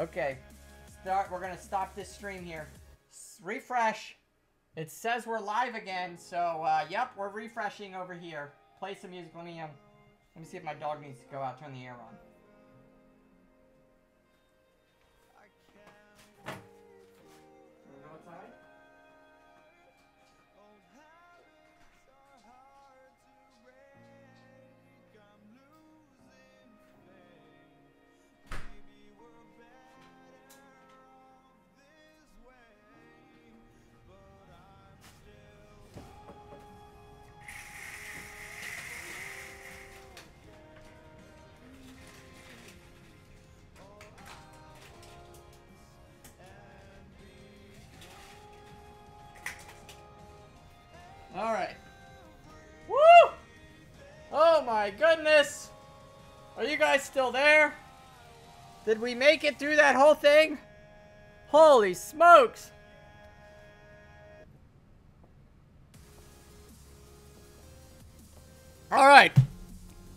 Okay. We're going to stop this stream here. Refresh. It says we're live again, so, yep, we're refreshing over here. Play some music. Let me see if my dog needs to go out, turn the air on. All right. Woo! Oh my goodness. Are you guys still there? Did we make it through that whole thing? Holy smokes. All right.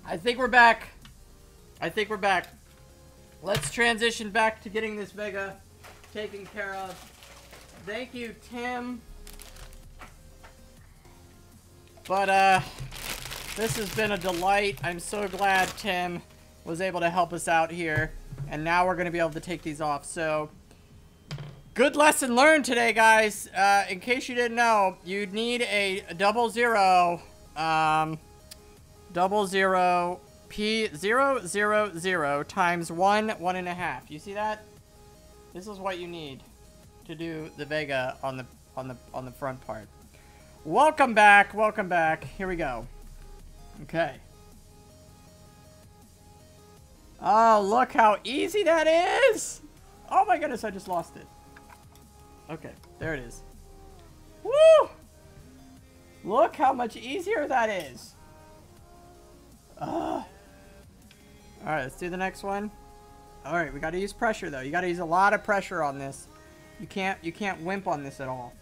I think we're back. Let's transition back to getting this Vega taken care of. Thank you, Tim. But, this has been a delight. I'm so glad Tim was able to help us out here. And now we're going to be able to take these off. So, good lesson learned today, guys. In case you didn't know, you'd need a 00 P000 times 1.5. You see that? This is what you need to do the Vega on the front part. Welcome back. Here we go. Okay. Oh, look how easy that is. Oh my goodness, I just lost it. Okay, there it is. Woo! Look how much easier that is. Alright, let's do the next one. Alright, we gotta use pressure though. You gotta use a lot of pressure on this. You can't wimp on this at all.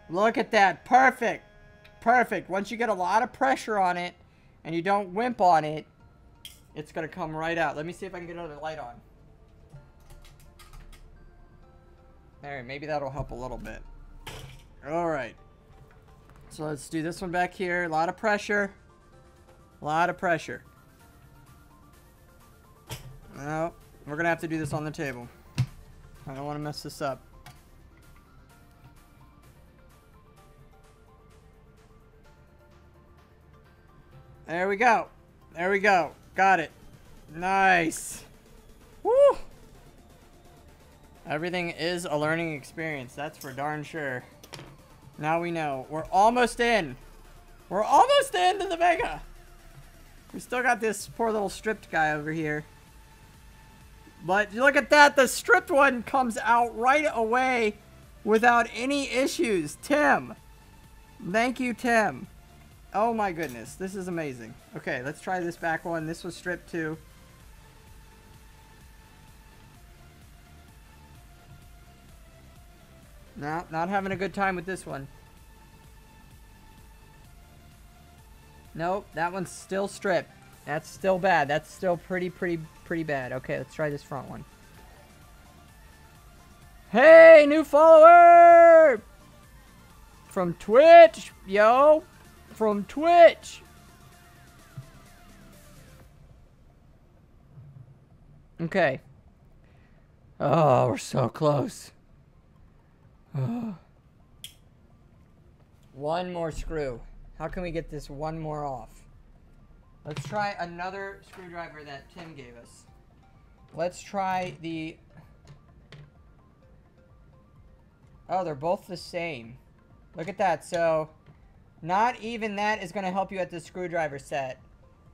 Look at that. Perfect. Perfect. Once you get a lot of pressure on it and you don't wimp on it, it's going to come right out. Let me see if I can get another light on. There, maybe that'll help a little bit. All right. So let's do this one back here. A lot of pressure. A lot of pressure. No, we're going to have to do this on the table. I don't want to mess this up. There we go. There we go. Got it. Nice. Woo! Everything is a learning experience. That's for darn sure. Now we know. We're almost in. We're almost into the Vega. We still got this poor little stripped guy over here. But look at that. The stripped one comes out right away without any issues. Tim. Thank you, Tim. Oh my goodness, this is amazing. Okay, let's try this back one. This was stripped too. No, not having a good time with this one. Nope, that one's still stripped. That's still bad. That's still pretty bad. Okay, let's try this front one. Hey, new follower! From Twitch, yo! From Twitch. Okay. Oh, we're so close. Oh. One more screw. How can we get this one more off? Let's try another screwdriver that Tim gave us. Let's try the... Oh, they're both the same. Look at that. So... not even that is going to help you at the screwdriver set.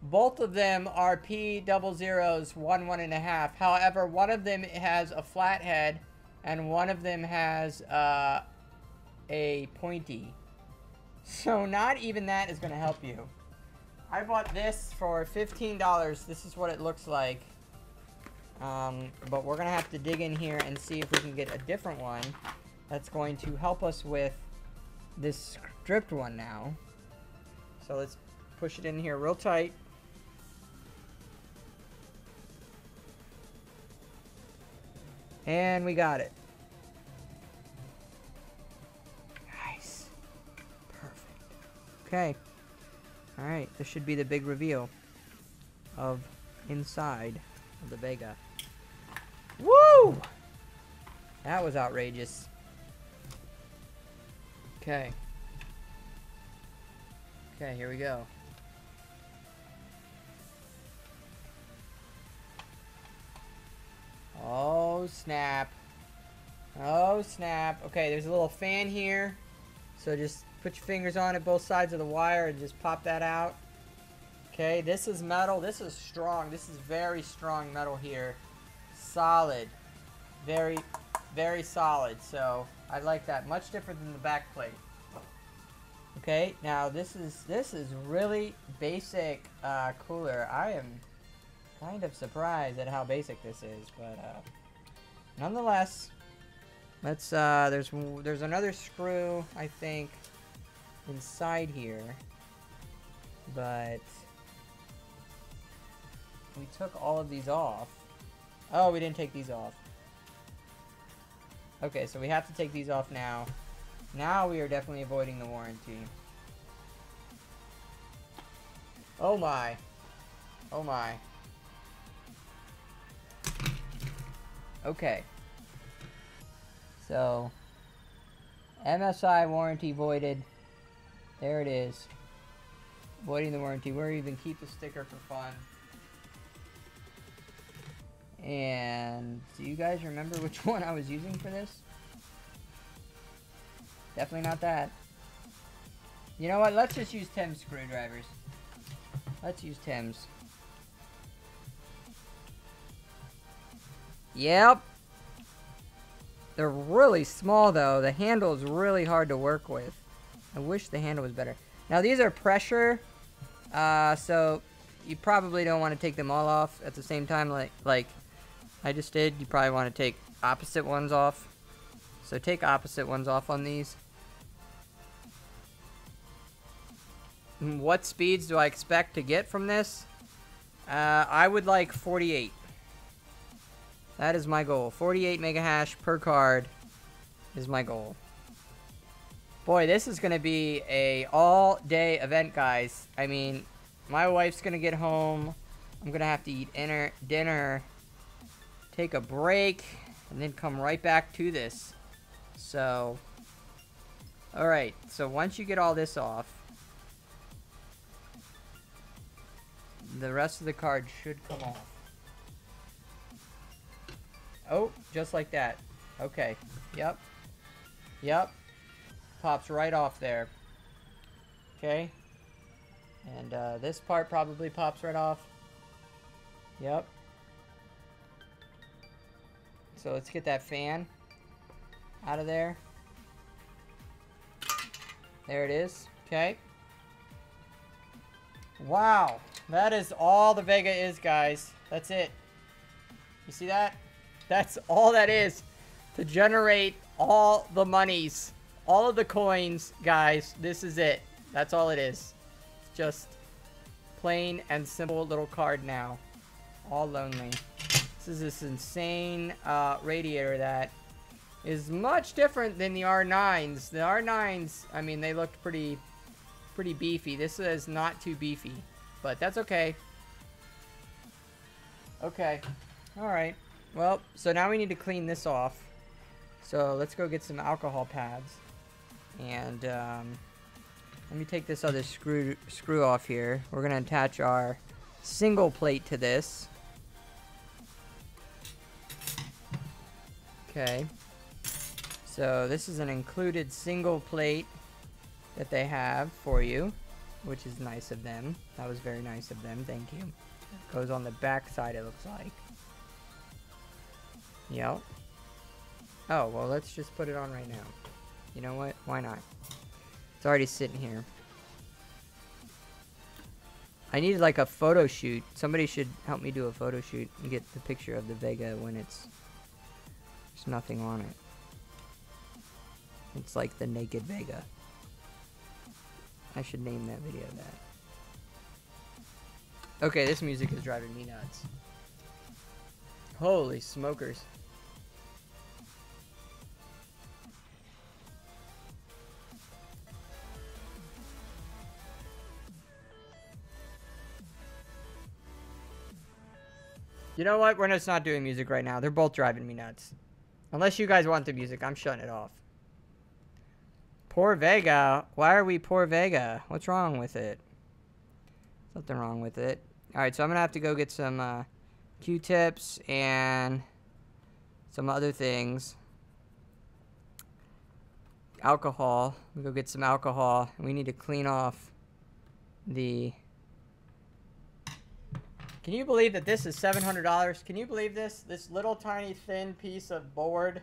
Both of them are P00s 1.5. However, one of them has a flat head and one of them has a pointy. So not even that is going to help you. I bought this for $15. This is what it looks like. But we're going to have to dig in here and see if we can get a different one that's going to help us with this stripped one now. So let's push it in here real tight. And we got it. Nice. Perfect. Okay. Alright, this should be the big reveal of inside of the Vega. Woo! That was outrageous. Okay. Okay, here we go. Oh, snap. Oh, snap. Okay, there's a little fan here. So just put your fingers on it, both sides of the wire, and just pop that out. Okay, this is metal. This is strong. This is very strong metal here. Solid. Very, very solid. So I like that. Much different than the back plate. Okay, now this is really basic cooler. I am kind of surprised at how basic this is, but nonetheless, let's there's another screw, I think, inside here, but we took all of these off. Oh, we didn't take these off. Okay, so we have to take these off now. Now we are definitely avoiding the warranty. Oh my. Oh my. Okay. So, MSI warranty voided. There it is. Voiding the warranty. We'll even keep the sticker for fun. And do you guys remember which one I was using for this? Definitely not that. You know what? Let's just use Tim's screwdrivers. Let's use Tim's. Yep. They're really small though. The handle is really hard to work with. I wish the handle was better. Now these are pressure. So you probably don't want to take them all off at the same time like I just did. You probably want to take opposite ones off. So take opposite ones off on these. What speeds do I expect to get from this? I would like 48. That is my goal. 48 mega hash per card is my goal. Boy, this is going to be a all-day event, guys. I mean, my wife's going to get home. I'm going to have to eat dinner, take a break, and then come right back to this. So, alright. So, once you get all this off, the rest of the card should come off. Oh, just like that. Okay. Yep. Yep. Pops right off there. Okay. And this part probably pops right off. Yep. So let's get that fan out of there. There it is. Okay. Wow. That is all the Vega is, guys. That's it. You see that? That's all that is to generate all the monies, all of the coins, guys. This is it. That's all it is. It's just plain and simple little card now. All lonely. This is this insane radiator that is much different than the R9s. The R9s, I mean, they looked pretty beefy. This is not too beefy, but that's okay. Okay. All right. Well, so now we need to clean this off. So let's go get some alcohol pads. And let me take this other screw off here. We're going to attach our single plate to this. Okay. So this is an included single plate that they have for you, which is nice of them. That was very nice of them. Thank you. Goes on the back side, it looks like. Yep. Oh, well, let's just put it on right now. You know what? Why not? It's already sitting here. I need like a photo shoot. Somebody should help me do a photo shoot and get the picture of the Vega when there's nothing on it. It's like the naked Vega. I should name that video that. Okay, this music is driving me nuts. Holy smokers. You know what? We're just not doing music right now. They're both driving me nuts. Unless you guys want the music, I'm shutting it off. Poor Vega. Why are we poor Vega? What's wrong with it? Something wrong with it. Alright, so I'm going to have to go get some Q-tips and some other things. Alcohol. We go get some alcohol. We need to clean off the... Can you believe that this is $700? Can you believe this? This little tiny thin piece of board.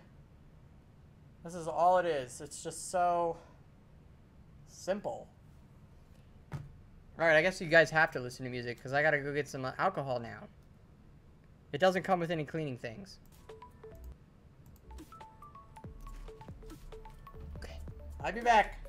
This is all it is. It's just so simple. Alright, I guess you guys have to listen to music because I gotta go get some alcohol now. It doesn't come with any cleaning things. Okay, I'll be back.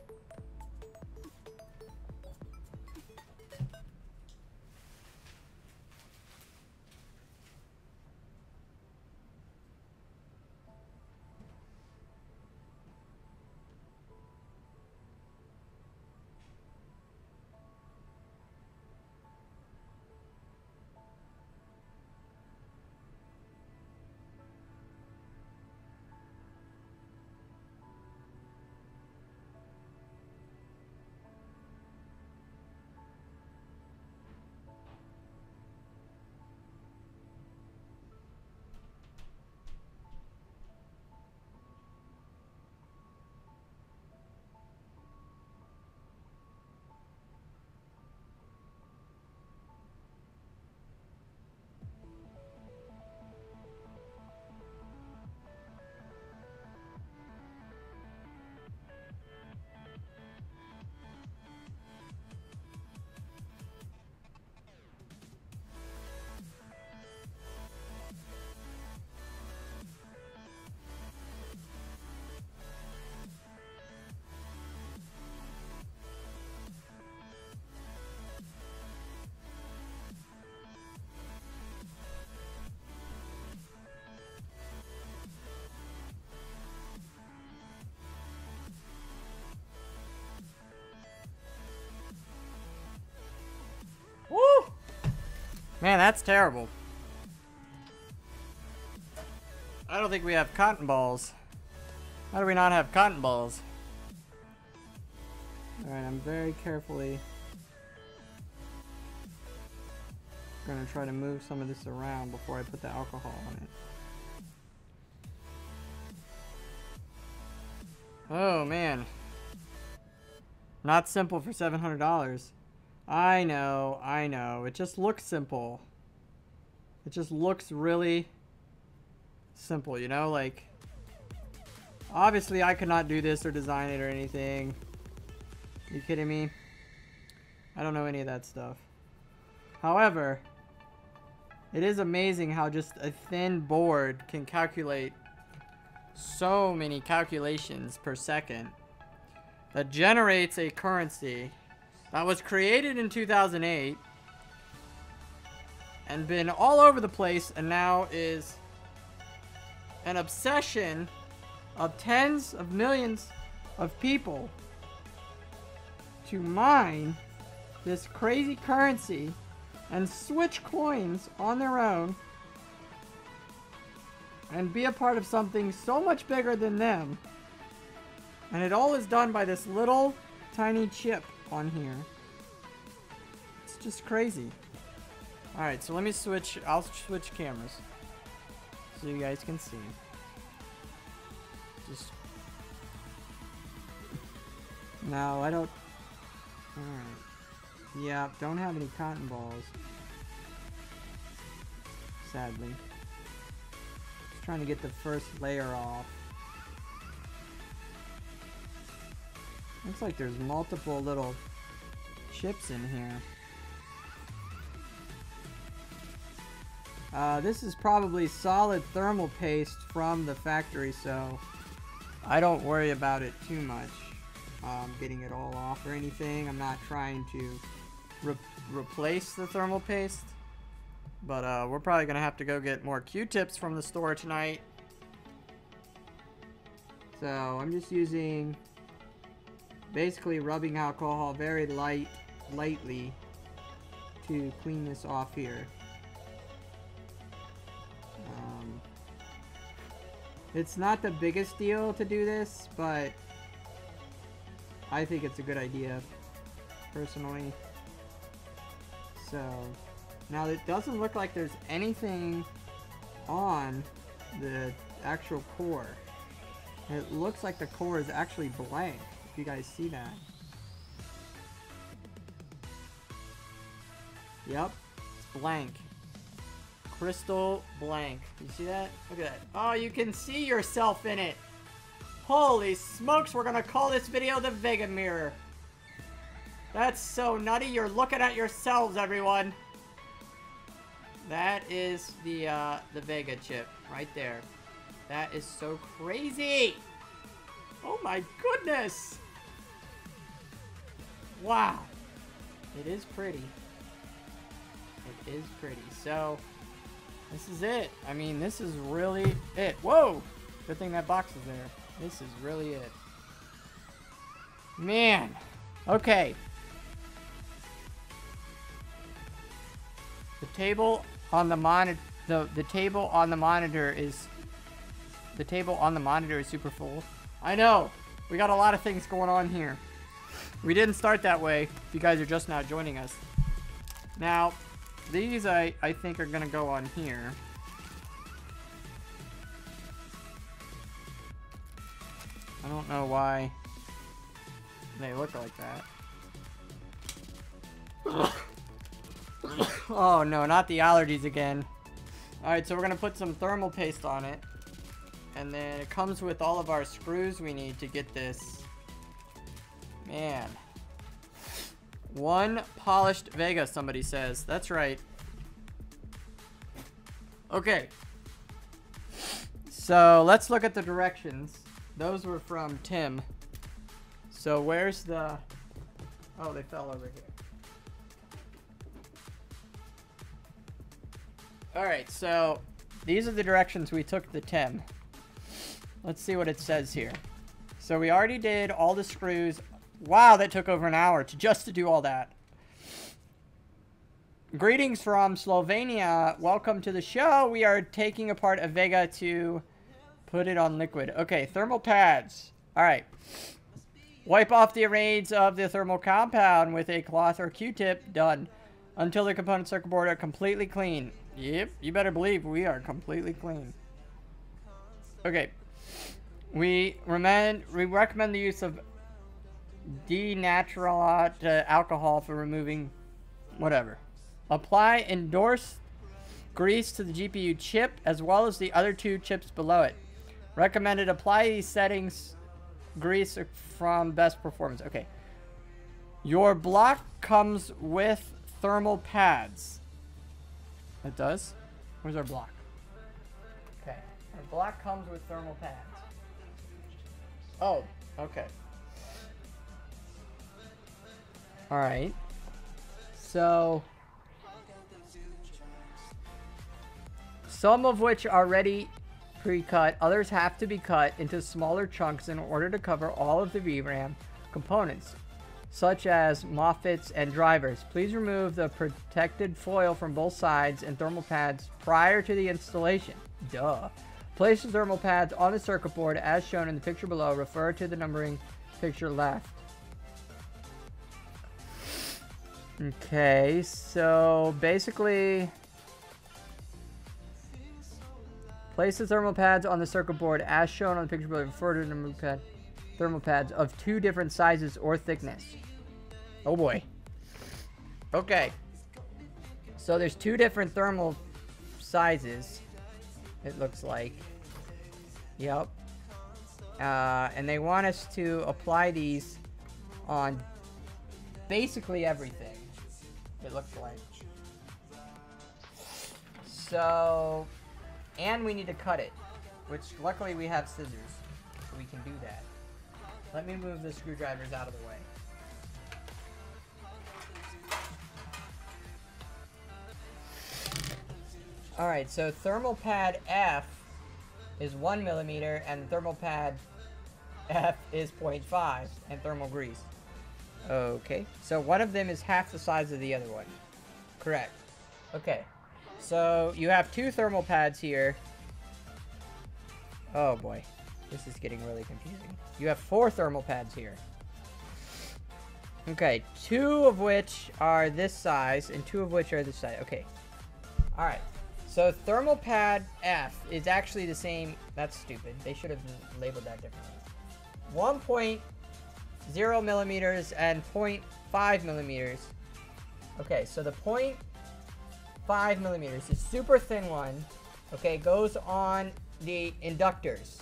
Man, that's terrible. I don't think we have cotton balls. How do we not have cotton balls? Alright, I'm very carefully gonna try to move some of this around before I put the alcohol on it. Oh man. Not simple for $700. I know. It just looks simple. It just looks really simple, you know? Like, obviously I could not do this or design it or anything. Are you kidding me? I don't know any of that stuff. However, it is amazing how just a thin board can calculate so many calculations per second that generates a currency that was created in 2008 and been all over the place and now is an obsession of tens of millions of people to mine this crazy currency and switch coins on their own and be a part of something so much bigger than them. And it all is done by this little tiny chip on here. It's just crazy. Alright, so let me switch. I'll switch cameras so you guys can see. Just no, I don't. Alright. Yeah, don't have any cotton balls. Sadly. Just trying to get the first layer off. Looks like there's multiple little chips in here. This is probably solid thermal paste from the factory, so I don't worry about it too much. Getting it all off or anything. I'm not trying to replace the thermal paste. But we're probably gonna have to go get more Q-tips from the store tonight. So I'm just using basically rubbing alcohol very lightly to clean this off here. It's not the biggest deal to do this, but I think it's a good idea personally. So now it doesn't look like there's anything on the actual core. It looks like the core is actually blank, if you guys see that. Yep, it's blank. Crystal blank. You see that? Look at that. Oh, you can see yourself in it. Holy smokes, we're gonna call this video the Vega mirror. That's so nutty. You're looking at yourselves, everyone. That is the Vega chip right there. That is so crazy. Oh my goodness. Wow. It is pretty. It is pretty. So, this is it. I mean, this is really it. Whoa! Good thing that box is there. This is really it. Man. Okay. The table on the monitor, the table on the monitor is super full. I know. We got a lot of things going on here. We didn't start that way, if you guys are just now joining us. Now, these I think are gonna go on here. I don't know why they look like that. Oh no, not the allergies again. Alright, so we're gonna put some thermal paste on it. And then it comes with all of our screws we need to get this. Man. One polished Vega, somebody says. That's right. Okay. So let's look at the directions. Those were from Tim. So where's the... Oh, they fell over here. Alright, so these are the directions we took the Tim. Let's see what it says here. So we already did all the screws. Wow, that took over an hour just to do all that. Greetings from Slovenia. Welcome to the show. We are taking apart a Vega to put it on liquid. Okay, thermal pads. All right. Wipe off the remains of the thermal compound with a cloth or Q-tip. Done. Until the component circuit board are completely clean. Yep, you better believe we are completely clean. Okay. We recommend the use of denatured alcohol for removing whatever. Apply endorsed grease to the GPU chip as well as the other two chips below it. Recommended apply these settings grease from best performance. Okay. Your block comes with thermal pads. It does? Where's our block? Okay. Our block comes with thermal pads. Oh, okay. Alright. So, some of which are already pre-cut, others have to be cut into smaller chunks in order to cover all of the VRAM components, such as MOSFETs and drivers. Please remove the protected foil from both sides and thermal pads prior to the installation. Duh. Place the thermal pads on the circuit board as shown in the picture below. Refer to the numbering picture left. Okay, so basically, place the thermal pads on the circuit board as shown on the picture below. Refer to the numbering thermal pads of 2 different sizes or thickness. Oh boy. Okay. So there's 2 different thermal sizes, it looks like. Yep. And they want us to apply these on basically everything, it looks like. So, and we need to cut it, which luckily we have scissors, so we can do that. Let me move the screwdrivers out of the way. Alright, so thermal pad F is 1 millimeter, and thermal pad F is 0.5, and thermal grease. Okay, so one of them is half the size of the other one. Correct. Okay, so you have 2 thermal pads here. Oh boy, this is getting really confusing. You have 4 thermal pads here. Okay, 2 of which are this size, and 2 of which are this size. Okay, alright. So thermal pad F is actually the same. That's stupid. They should have labeled that differently. 1.0 millimeters and 0.5 millimeters. Okay, so the 0.5 millimeters, the super thin one, okay, goes on the inductors.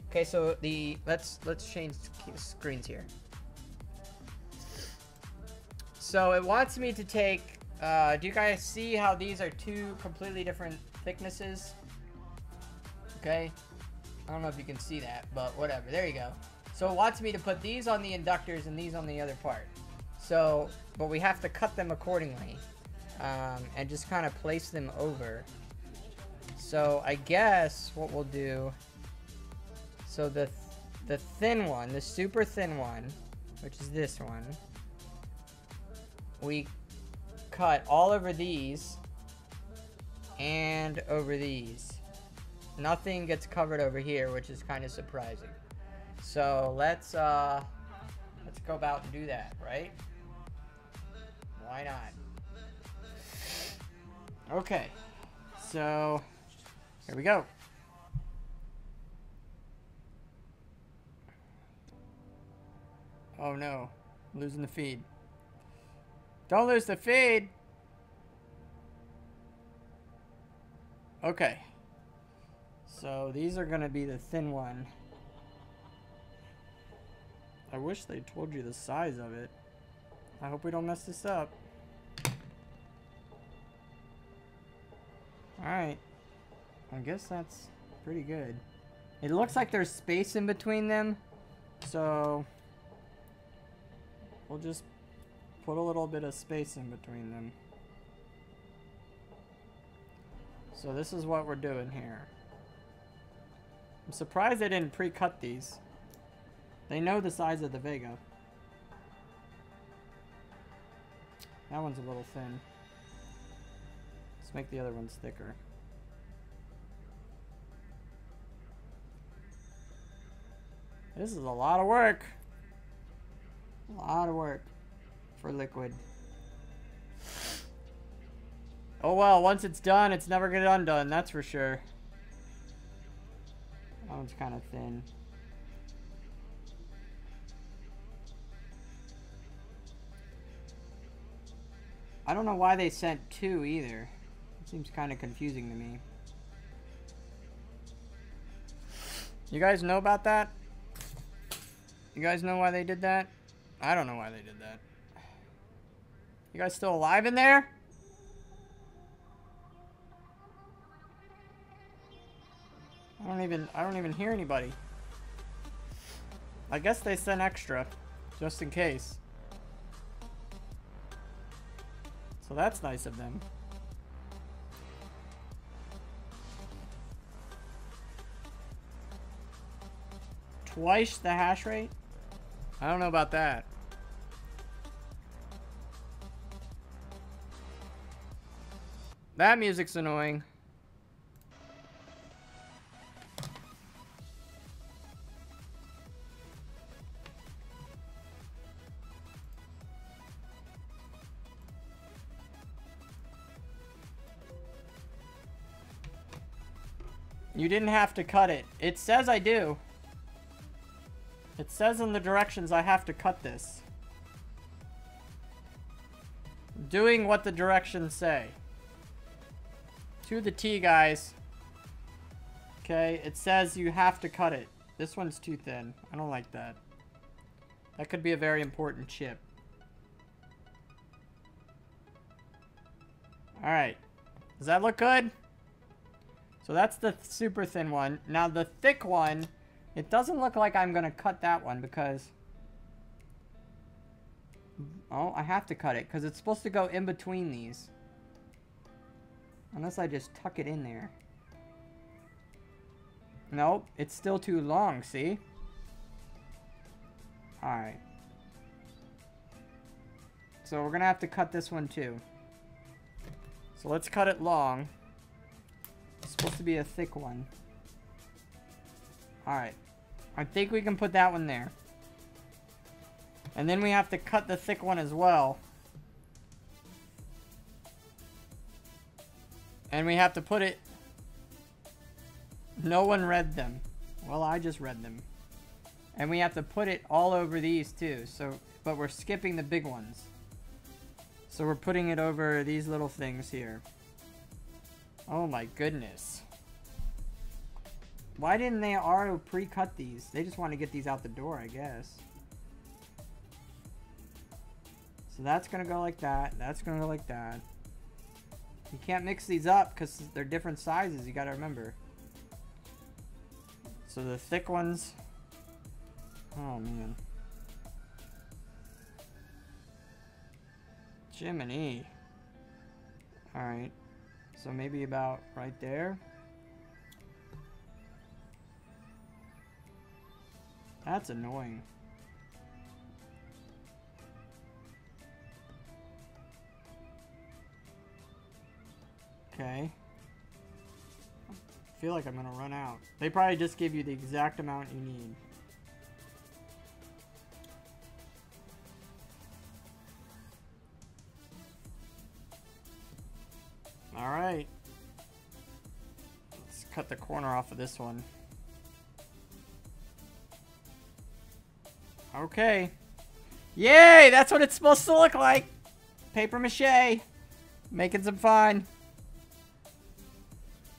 Okay, so the let's change screens here. So it wants me to take. Do you guys see how these are 2 completely different thicknesses? Okay, I don't know if you can see that, but whatever. There you go. So it wants me to put these on the inductors and these on the other part. So, but we have to cut them accordingly, and just kind of place them over. So I guess what we'll do. So the thin one, the super thin one, which is this one, we cut all over these and over these. Nothing gets covered over here, which is kind of surprising. So let's go about and do that, right? Why not? Okay, so here we go. Oh no, I'm losing the feed. Don't lose the feed. Okay. So these are gonna be the thin one. I wish they told you the size of it. I hope we don't mess this up. Alright. I guess that's pretty good. It looks like there's space in between them. So we'll just put a little bit of space in between them. So this is what we're doing here. I'm surprised they didn't pre-cut these. They know the size of the Vega. That one's a little thin. Let's make the other ones thicker. This is a lot of work. A lot of work for liquid. Oh well, once it's done, it's never gonna get undone, that's for sure. That one's kind of thin. I don't know why they sent 2 either. It seems kind of confusing to me. You guys know about that? You guys know why they did that? I don't know why they did that. You guys still alive in there? I don't even hear anybody. I guess they sent extra, just in case. So that's nice of them. Twice the hash rate? I don't know about that. That music's annoying. You didn't have to cut it. It says I do. It says in the directions I have to cut this. Doing what the directions say. To the T, guys. Okay, it says you have to cut it. This one's too thin. I don't like that. That could be a very important chip. Alright. Does that look good? So that's the super thin one. Now the thick one, it doesn't look like I'm going to cut that one because... Oh, I have to cut it because it's supposed to go in between these. Unless I just tuck it in there. Nope, it's still too long, see? Alright. So we're gonna have to cut this one too. So let's cut it long. It's supposed to be a thick one. Alright. I think we can put that one there. And then we have to cut the thick one as well. And we have to put it... No one read them. Well, I just read them. And we have to put it all over these too. So, but we're skipping the big ones. So we're putting it over these little things here. Oh my goodness. Why didn't they already pre-cut these? They just want to get these out the door, I guess. So that's going to go like that. That's going to go like that. You can't mix these up because they're different sizes. You got to remember. So the thick ones. Oh, man. Jiminy. Alright. So maybe about right there. That's annoying. Okay. I feel like I'm gonna run out. They probably just give you the exact amount you need. Alright. Let's cut the corner off of this one. Okay. Yay! That's what it's supposed to look like! Paper mache. Making some fun.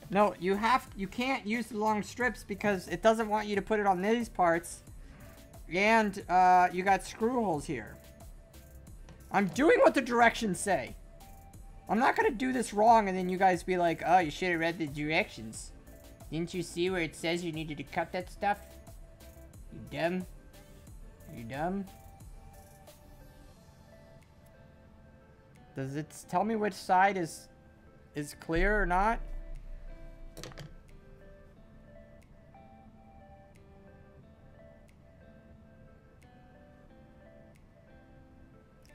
No, you can't use the long strips because it doesn't want you to put it on these parts. And, you got screw holes here. I'm doing what the directions say. I'm not gonna do this wrong and then you guys be like, oh, you should have read the directions. Didn't you see where it says you needed to cut that stuff? You dumb? Are you dumb? Does it tell me which side is clear or not?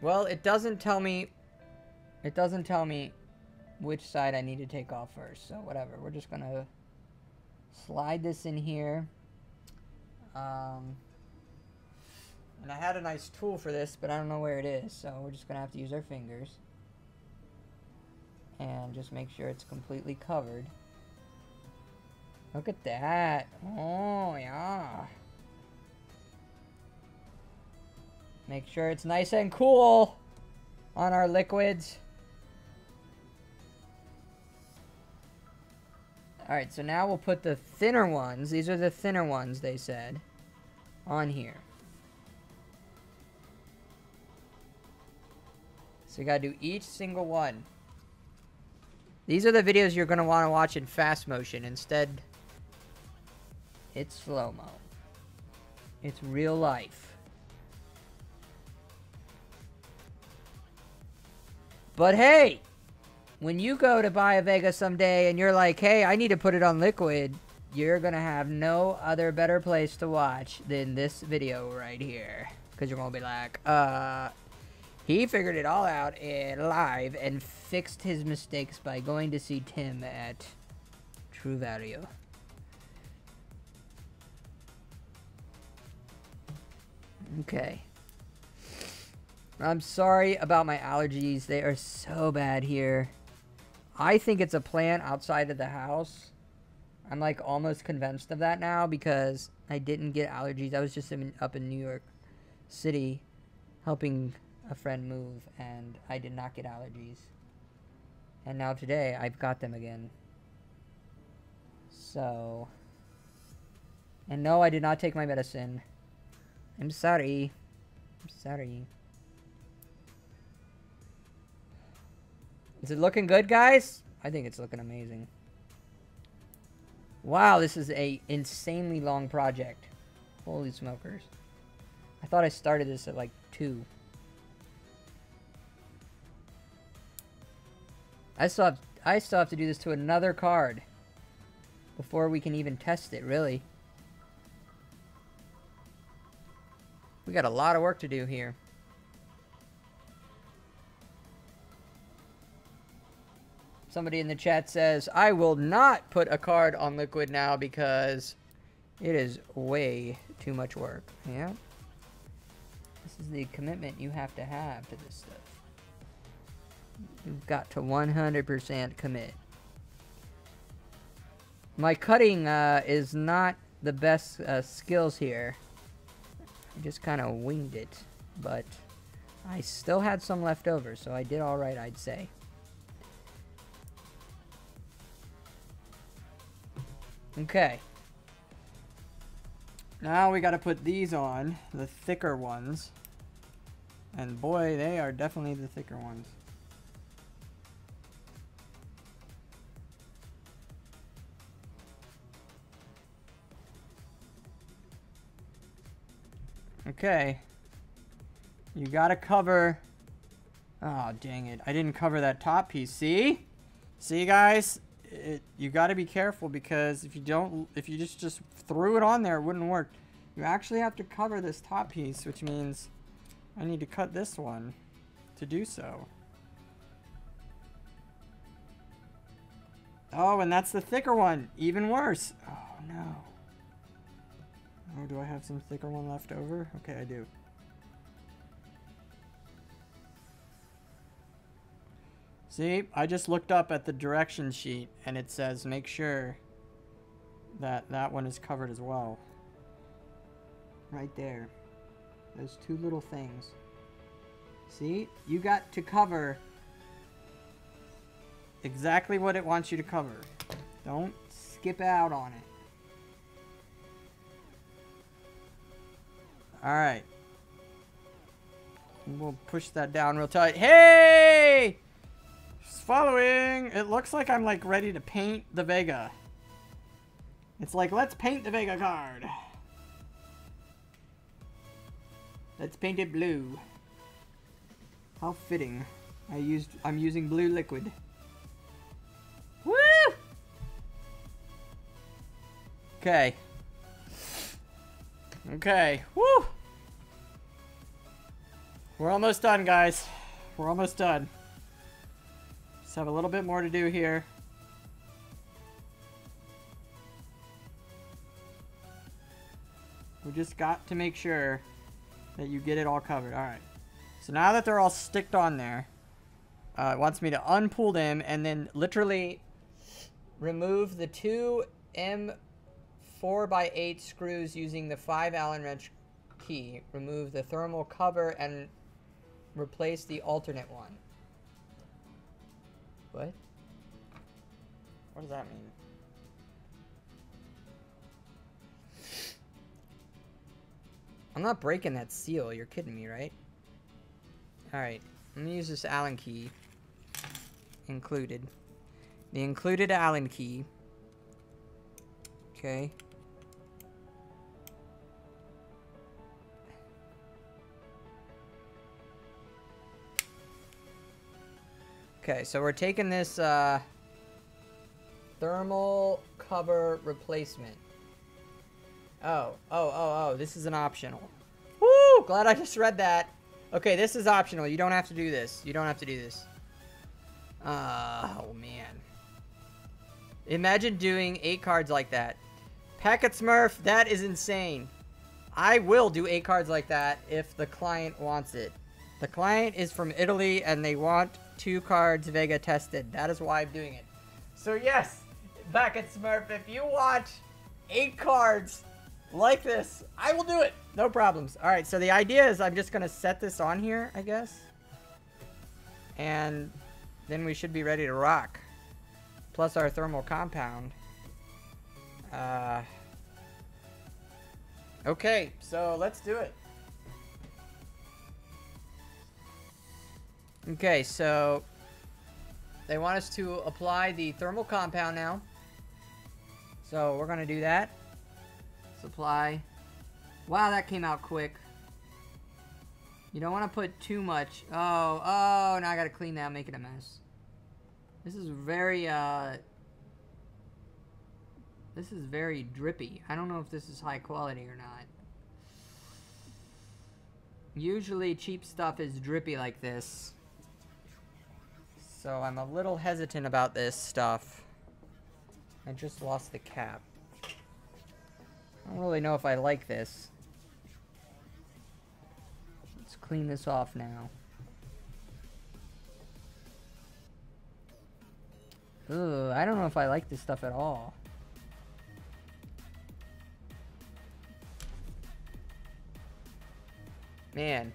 Well, it doesn't tell me. It doesn't tell me which side I need to take off first. So whatever. We're just gonna slide this in here. And I had a nice tool for this, but I don't know where it is. So we're just gonna have to use our fingers. And just make sure it's completely covered. Look at that. Oh, yeah. Make sure it's nice and cool on our liquids. Alright, so now we'll put the thinner ones. These are the thinner ones, they said. On here. So you gotta do each single one. These are the videos you're gonna want to watch in fast motion. Instead, it's slow-mo. It's real life. But hey, when you go to buy a Vega someday and you're like, hey, I need to put it on liquid, you're gonna have no other better place to watch than this video right here. Because you're gonna be like, he figured it all out live and fixed his mistakes by going to see Tim at True Value. Okay. I'm sorry about my allergies. They are so bad here. I think it's a plant outside of the house. I'm like almost convinced of that now because I didn't get allergies. I was just up in New York City helping a friend move and I did not get allergies. And now today I've got them again. So, and no, I did not take my medicine. I'm sorry. I'm sorry. Is it looking good, guys? I think it's looking amazing. Wow, this is a insanely long project. Holy smokers. I thought I started this at like 2. I still have I still have to do this to another card before we can even test it, really. We got a lot of work to do here. Somebody in the chat says, I will not put a card on liquid now because it is way too much work. Yeah. This is the commitment you have to this stuff. You've got to 100% commit. My cutting is not the best skills here. I just kind of winged it, but I still had some left over, so I did all right, I'd say. Okay. Now we got to put these on, the thicker ones. And boy, they are definitely the thicker ones. Okay. You gotta cover... Oh, dang it. I didn't cover that top piece. See? See, guys? You gotta be careful because if you just threw it on there, it wouldn't work. You actually have to cover this top piece, which means I need to cut this one to do so. Oh, and that's the thicker one. Even worse. Oh, no. Oh, do I have some thicker one left over? Okay, I do. See, I just looked up at the direction sheet and it says make sure that that one is covered as well. Right there. Those two little things. See, you got to cover exactly what it wants you to cover. Don't skip out on it. Alright. We'll push that down real tight. Hey! Just following. It looks like I'm like ready to paint the Vega. It's like, let's paint the Vega card. Let's paint it blue. How fitting. I'm using blue liquid. Woo! Okay. Okay. Woo! We're almost done, guys. We're almost done. Just have a little bit more to do here. We just got to make sure that you get it all covered. Alright. So now that they're all sticked on there, it wants me to unpull them and then literally remove the two M4x8 screws using the 5 Allen wrench key. Remove the thermal cover and replace the alternate one. What? What does that mean? I'm not breaking that seal. You're kidding me, right? Alright. I'm going to use this Allen key. Included. The included Allen key. Okay. Okay, so we're taking this thermal cover replacement. Oh, this is an optional. Woo! Glad I just read that. Okay, this is optional. You don't have to do this. You don't have to do this. Oh, man. Imagine doing 8 cards like that. Packet Smurf, that is insane. I will do 8 cards like that if the client wants it. The client is from Italy and they want 2 cards Vega tested. That is why I'm doing it. So yes, Packet Smurf, if you want 8 cards like this, I will do it. No problems. Alright, so the idea is I'm just going to set this on here, I guess. And then we should be ready to rock. Plus our thermal compound. Okay, so let's do it. Okay, so they want us to apply the thermal compound now. So we're going to do that. Supply. Wow, that came out quick. You don't want to put too much. Oh, now I got to clean that, make it a mess. This is very drippy. I don't know if this is high quality or not. Usually cheap stuff is drippy like this. So I'm a little hesitant about this stuff. I just lost the cap. I don't really know if I like this. Let's clean this off now. Ugh, I don't know if I like this stuff at all. Man.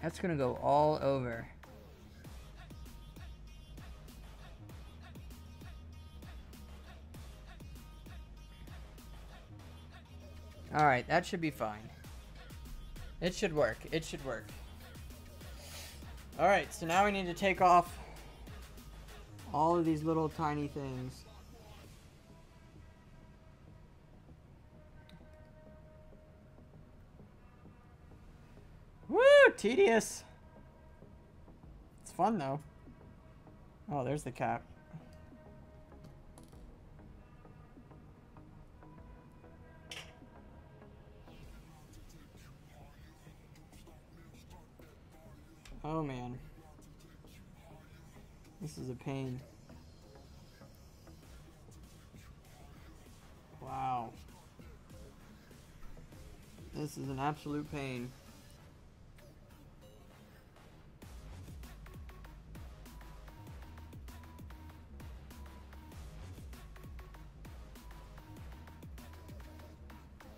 That's gonna go all over. Alright, that should be fine. It should work. It should work. Alright, so now we need to take off all of these little tiny things. Woo! Tedious. It's fun though. Oh, there's the cap. Oh man. This is a pain. Wow. This is an absolute pain.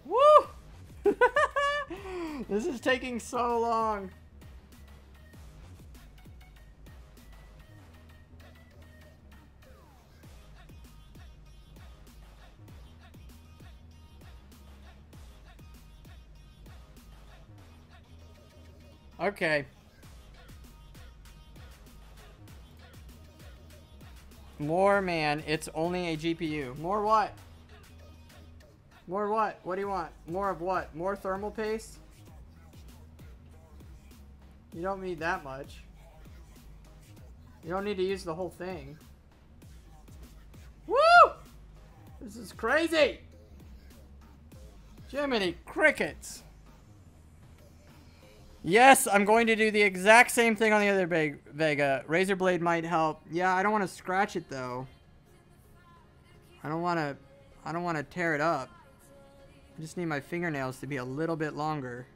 Woo! This is taking so long. Okay. More, man. It's only a GPU. More what? More what? What do you want? More of what? More thermal paste? You don't need that much. You don't need to use the whole thing. Woo! This is crazy! Jiminy crickets! Yes, I'm going to do the exact same thing on the other Vega. Razor blade might help. Yeah, I don't want to scratch it though. I don't want to tear it up. I just need my fingernails to be a little bit longer.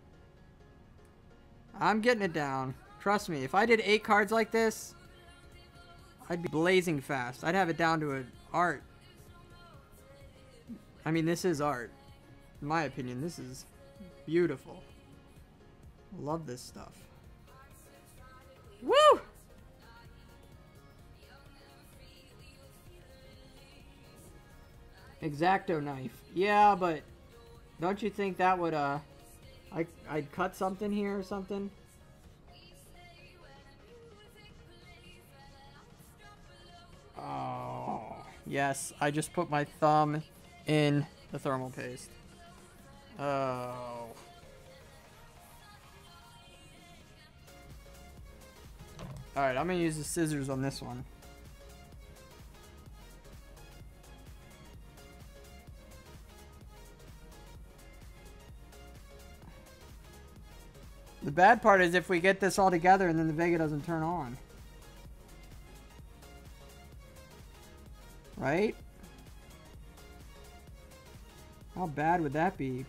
I'm getting it down. Trust me, if I did 8 cards like this, I'd be blazing fast. I'd have it down to an art. I mean, this is art. In my opinion, this is beautiful. Love this stuff. Woo! X-Acto knife. Yeah, but don't you think that would, I'd cut something here or something? Oh, yes. I just put my thumb in the thermal paste. Oh. Alright, I'm going to use the scissors on this one. The bad part is if we get this all together and then the Vega doesn't turn on. Right? How bad would that be?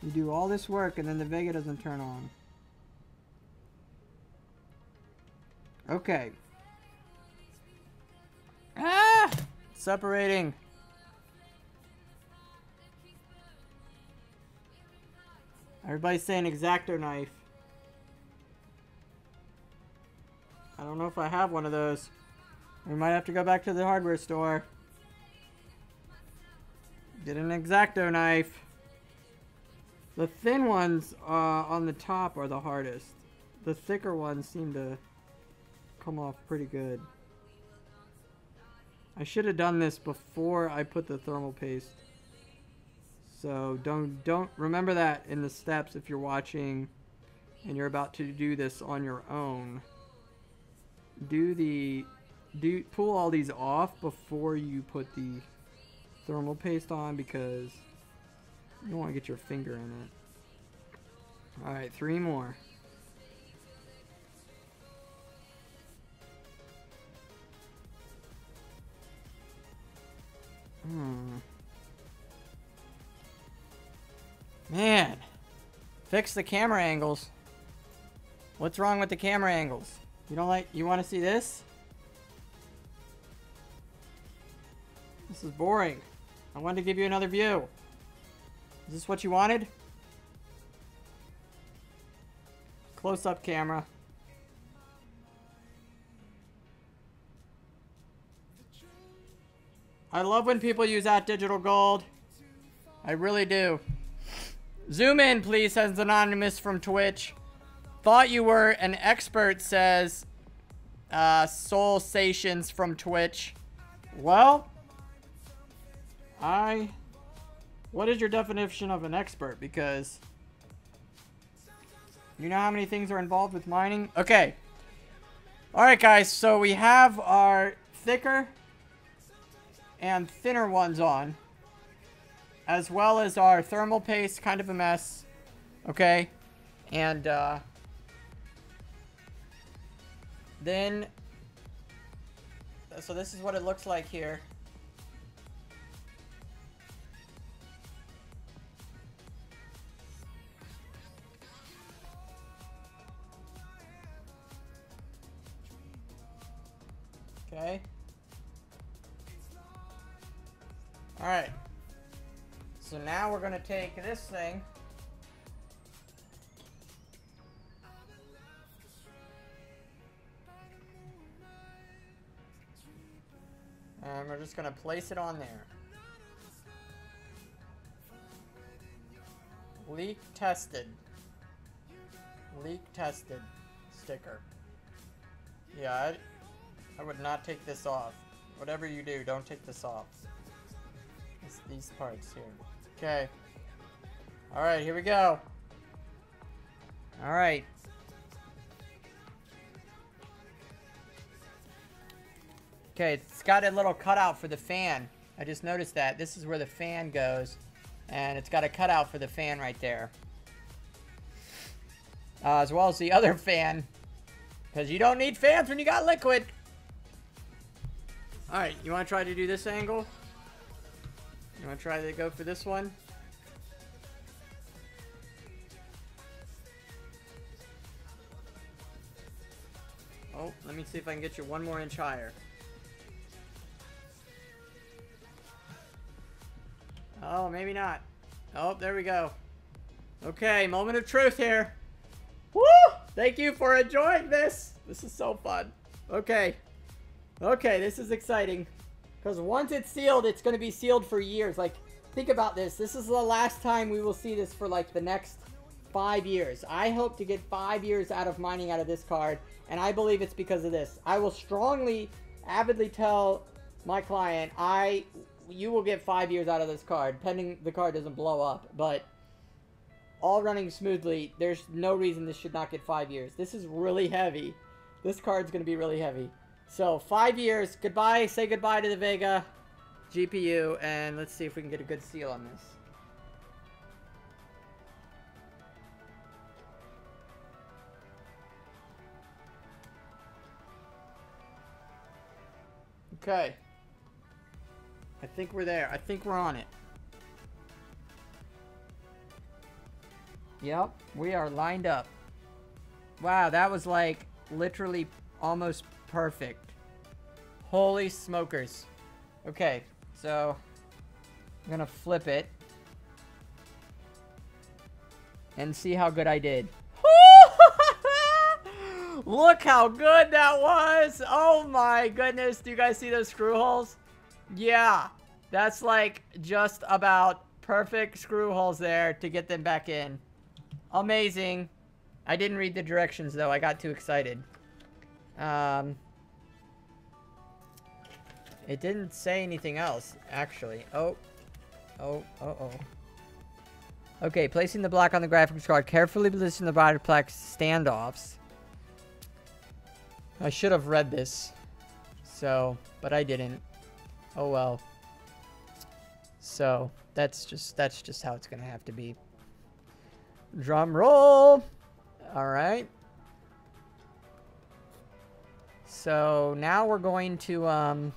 You do all this work and then the Vega doesn't turn on. Okay. Ah! Separating. Everybody's saying X-Acto knife. I don't know if I have one of those. We might have to go back to the hardware store. Get an X-Acto knife. The thin ones on the top are the hardest. The thicker ones seem to come off pretty good. I should have done this before I put the thermal paste. So don't remember that in the steps if you're watching and you're about to do this on your own. Pull all these off before you put the thermal paste on, because you don't want to get your finger in it. Alright, 3 more. Man, fix the camera angles. What's wrong with the camera angles? You want to see this? This is boring. I wanted to give you another view. Is this what you wanted? Close-up camera. I love when people use @digitalgold. I really do. Zoom in, please, says Anonymous from Twitch. Thought you were an expert, says Soul Sations from Twitch. Well, what is your definition of an expert? Because you know how many things are involved with mining? Okay. Alright, guys, so we have our thicker and thinner ones on, as well as our thermal paste, kind of a mess. Okay. And then, so this is what it looks like here. Okay. Alright. So now we're going to take this thing. And we're just going to place it on there. Leak tested. Leak tested sticker. Yeah, I would not take this off. Whatever you do, don't take this off. It's these parts here. Okay. Alright, here we go. Alright. Okay, it's got a little cutout for the fan. I just noticed that. This is where the fan goes. And it's got a cutout for the fan right there. As well as the other fan. Because you don't need fans when you got liquid. Alright, you want to try to do this angle? You want to try to go for this one? Oh, let me see if I can get you 1 more inch higher. Oh, maybe not. Oh, there we go. Okay, moment of truth here. Woo! Thank you for enjoying this. This is so fun. Okay. Okay, this is exciting. Because once it's sealed, it's going to be sealed for years. Like, think about this. This is the last time we will see this for, like, the next 5 years. I hope to get 5 years out of mining out of this card. And I believe it's because of this. I will strongly, avidly tell my client, you will get 5 years out of this card, pending the card doesn't blow up. But all running smoothly, there's no reason this should not get 5 years. This is really heavy. This card's going to be really heavy. So 5 years. Goodbye. Say goodbye to the Vega GPU, and let's see if we can get a good seal on this. Okay. I think we're there. I think we're on it. Yep, we are lined up. Wow, that was like literally almost perfect. Holy smokers. Okay, so I'm gonna flip it and see how good I did. Look how good that was. Oh my goodness. Do you guys see those screw holes? Yeah, that's like just about perfect screw holes there to get them back in. Amazing. I didn't read the directions though. I got too excited. It didn't say anything else, actually. Oh. Okay, placing the block on the graphics card. Carefully position the body plaque standoffs. I should have read this. So, but I didn't. Oh well. So, that's just how it's gonna have to be. Drum roll! Alright. So, now we're going to,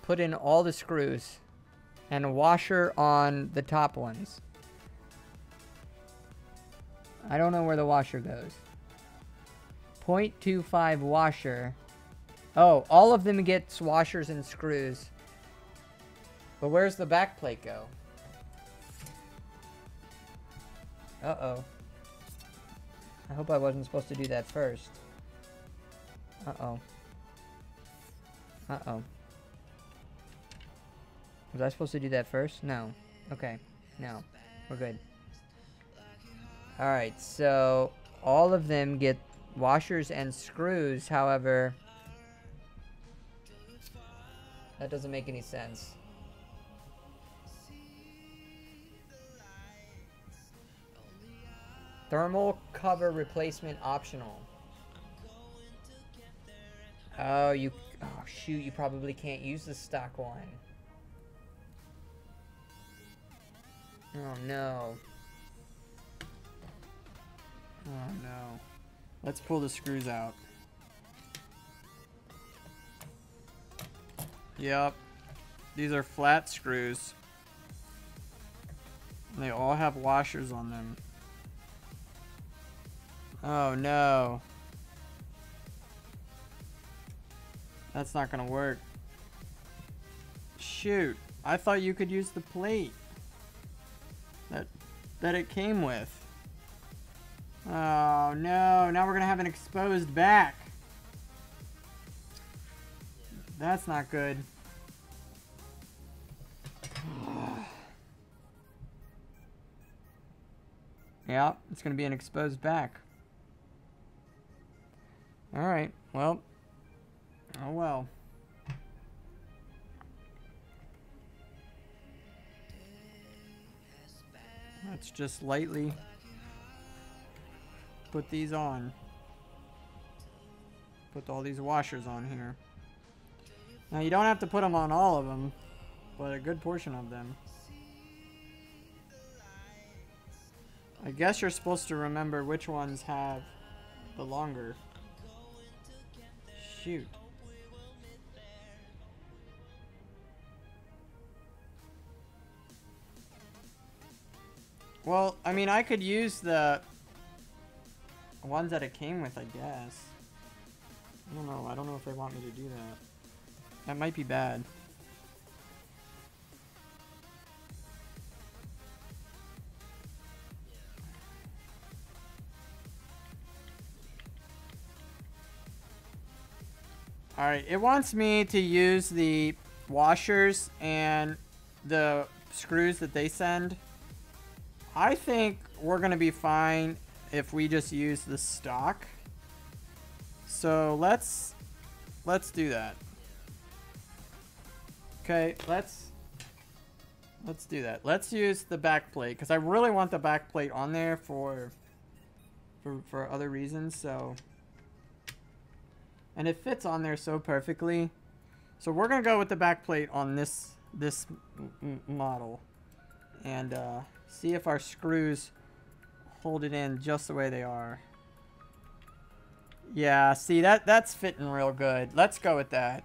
put in all the screws. And a washer on the top ones. I don't know where the washer goes. 0.25 washer. Oh, all of them get washers and screws. But where's the back plate go? Uh-oh. I hope I wasn't supposed to do that first. Uh-oh. Uh-oh. Was I supposed to do that first? No. Okay. No. We're good. Alright, so all of them get washers and screws, however, that doesn't make any sense. Thermal cover replacement optional. Oh, shoot, you probably can't use the stock one. Oh no. Oh no. Let's pull the screws out. Yep. These are flat screws. They all have washers on them. Oh no. That's not gonna work. Shoot. I thought you could use the plate that it came with. Oh no, now we're gonna have an exposed back. That's not good. Yeah, it's gonna be an exposed back. Alright, well. Oh well. Let's just lightly put these on. Put all these washers on here. Now you don't have to put them on all of them, but a good portion of them. I guess you're supposed to remember which ones have the longer. Shoot. Well, I mean, I could use the ones that it came with, I guess. I don't know. I don't know if they want me to do that. That might be bad. Alright, it wants me to use the washers and the screws that they send. I think we're going to be fine if we just use the stock. So let's do that. Okay, let's do that. Let's use the back plate because I really want the back plate on there for other reasons. So, and it fits on there so perfectly. So we're gonna go with the back plate on this model, and see if our screws hold it in just the way they are. Yeah, see that's fitting real good. Let's go with that.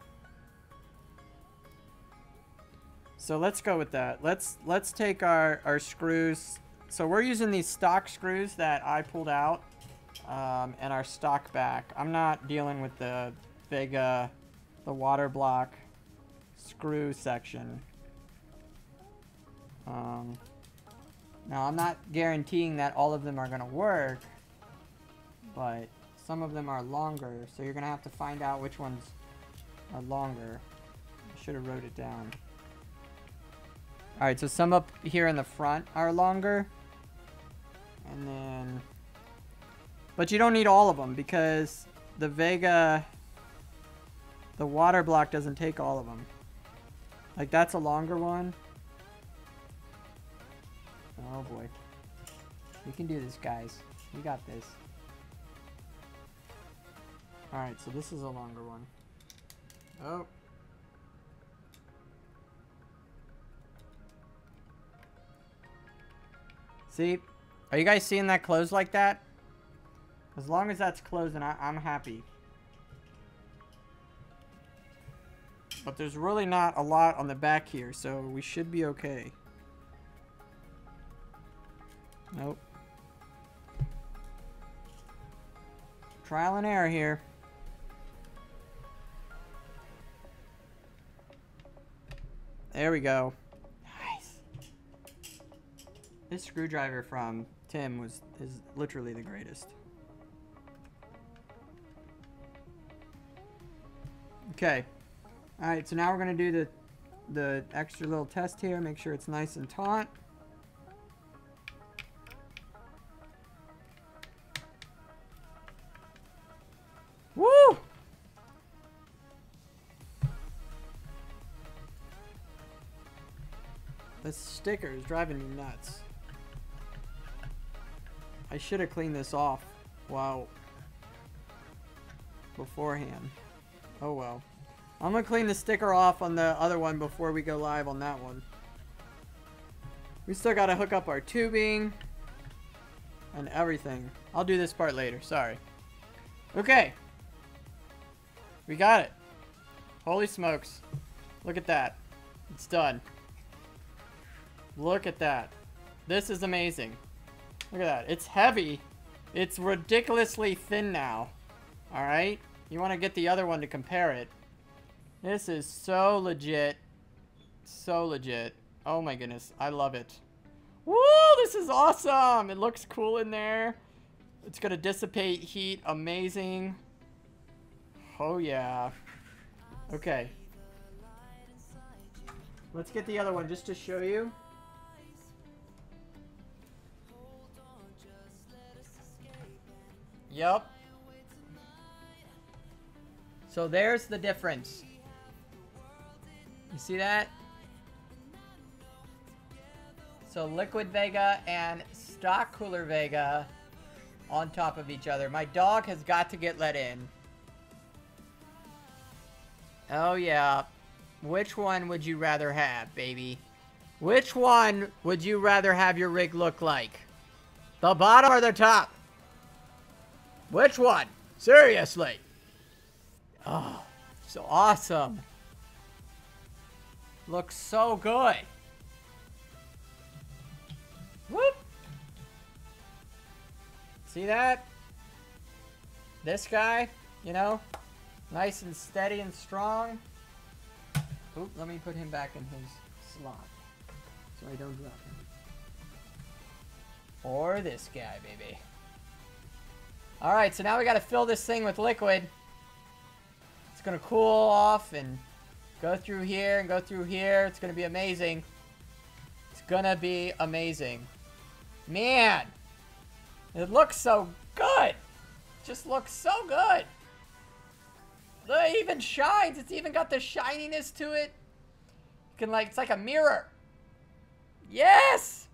So let's go with that. Let's take our screws. So we're using these stock screws that I pulled out, and our stock back. I'm not dealing with the Vega, the water block screw section. Now I'm not guaranteeing that all of them are gonna work, but some of them are longer, so you're gonna have to find out which ones are longer. I should have wrote it down. Alright, so some up here in the front are longer. And then... But you don't need all of them because the Vega... The water block doesn't take all of them. Like, that's a longer one. Oh boy. We can do this, guys. We got this. Alright, so this is a longer one. Oh. See? Are you guys seeing that close like that? As long as that's closing, I'm happy. But there's really not a lot on the back here, so we should be okay. Nope. Trial and error here. There we go. Nice. This screwdriver from Tim is literally the greatest. Okay. Alright, so now we're going to do the extra little test here. Make sure it's nice and taut. Woo! This sticker is driving me nuts. I should have cleaned this off beforehand. Oh well. I'm gonna clean the sticker off on the other one before we go live on that one. We still gotta hook up our tubing and everything. I'll do this part later, sorry. Okay. We got it. Holy smokes. Look at that. It's done. Look at that. This is amazing. Look at that. It's heavy. It's ridiculously thin now. Alright? You want to get the other one to compare it. This is so legit. So legit. Oh my goodness. I love it. Woo! This is awesome! It looks cool in there. It's going to dissipate heat. Amazing. Oh yeah. Okay. Let's get the other one just to show you. Yep. So there's the difference. You see that? So liquid Vega and stock cooler Vega on top of each other. My dog has got to get let in. Oh yeah. Which one would you rather have, baby? Which one would you rather have your rig look like? The bottom or the top? Which one? Seriously. Oh, so awesome. Looks so good. Whoop. See that? This guy, you know, nice and steady and strong. Oop, let me put him back in his slot so I don't drop him. Or this guy, baby. Alright, so now we gotta fill this thing with liquid. It's gonna cool off and go through here and go through here. It's gonna be amazing. It's gonna be amazing. Man! It looks so good! It just looks so good! Look, it even shines! It's even got the shininess to it. You can like, it's like a mirror. Yes!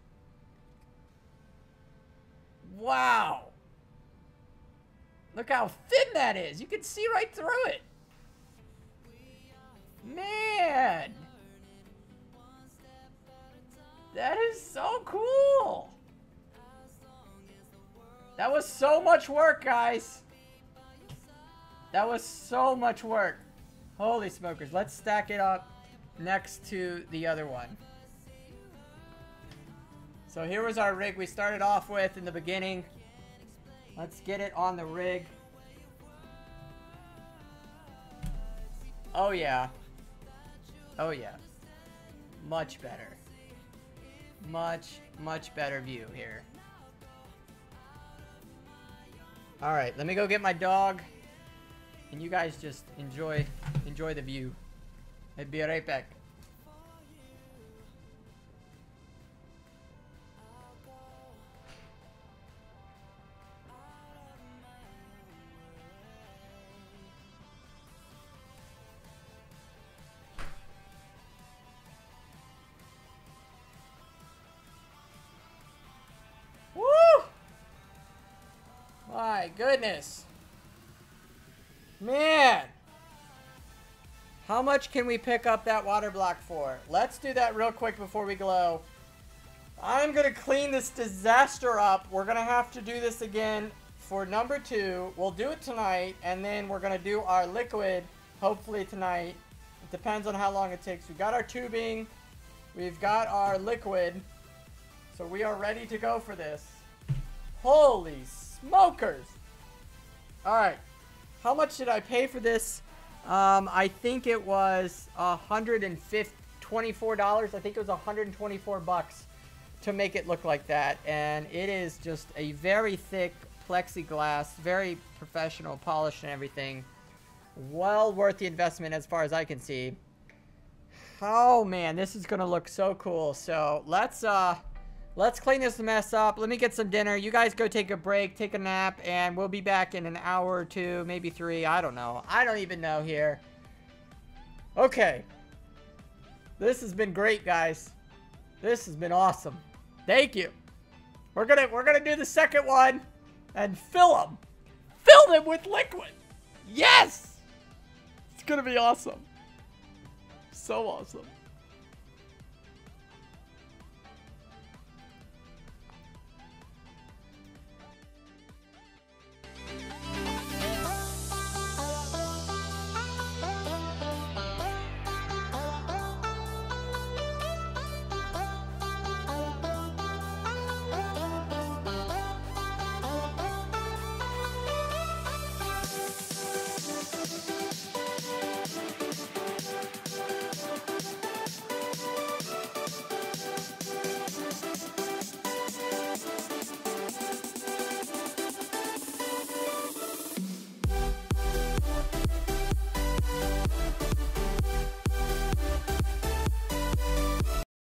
Wow! Look how thin that is. You can see right through it. Man. That is so cool. That was so much work, guys. That was so much work. Holy smokers. Let's stack it up next to the other one. So here was our rig we started off with in the beginning. Let's get it on the rig. Oh yeah. Oh yeah. Much better. Much, much better view here. Alright, let me go get my dog. And you guys just enjoy the view. I'll be right back. goodness. Man. How much can we pick up that water block for? Let's do that real quick before we glow. I'm going to clean this disaster up. We're going to have to do this again for number 2. We'll do it tonight, and then we're going to do our liquid hopefully tonight. It depends on how long it takes. We've got our tubing. We've got our liquid. So we are ready to go for this. Holy smokers. All right. How much did I pay for this? I think it was $124. I think it was 124 bucks to make it look like that. And it is just a very thick plexiglass, very professional, polished and everything. Well worth the investment as far as I can see. Oh man, this is gonna look so cool. So let's clean this mess up. Let me get some dinner. You guys go take a break, take a nap, and we'll be back in an hour or 2, maybe 3. I don't know. I don't even know here. Okay. This has been great, guys. This has been awesome. Thank you. We're gonna do the second one and fill them. Fill them with liquid. Yes! It's gonna be awesome. So awesome.